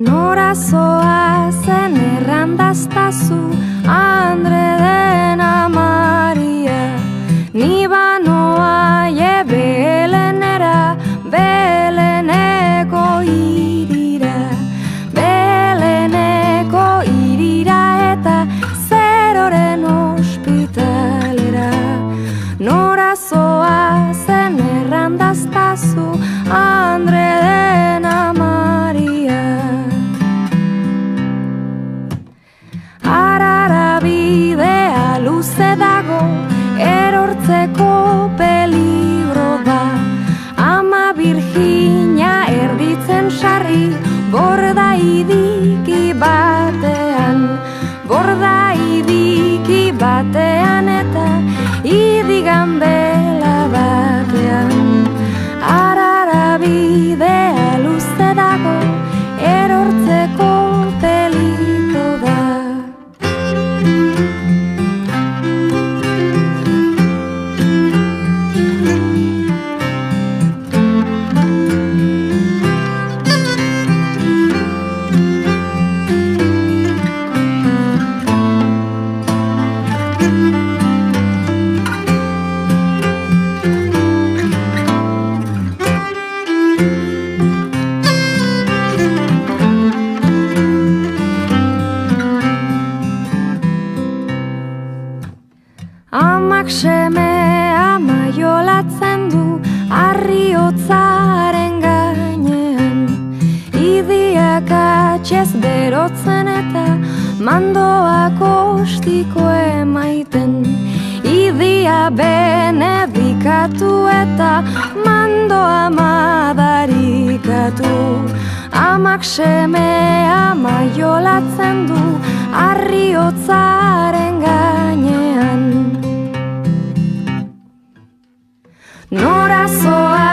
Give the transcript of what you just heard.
Nora zoazen errandaztazu Andre dena Maria, ni banoa Belenera, Beleneko irira, Beleneko irira eta zeroren ospitalera. Nora zoazen errandaztazu Andre dena Maria. Bidea luze dago, erortzeko peligro da. Ama Virginia erditzen sarri, borda idiki batean. Borda idiki batean eta idigan bela batean. Arara bidea luze dago, erortzeko peligro da. Amak semea maiolatzen du arriotzaren gainean. Idiak atxez berotzen eta mandoak ostiko emaiten. Idia benedikatu eta mandoa madarikatu. Amak semea maiolatzen du arriotzaren gainean. Nora zoa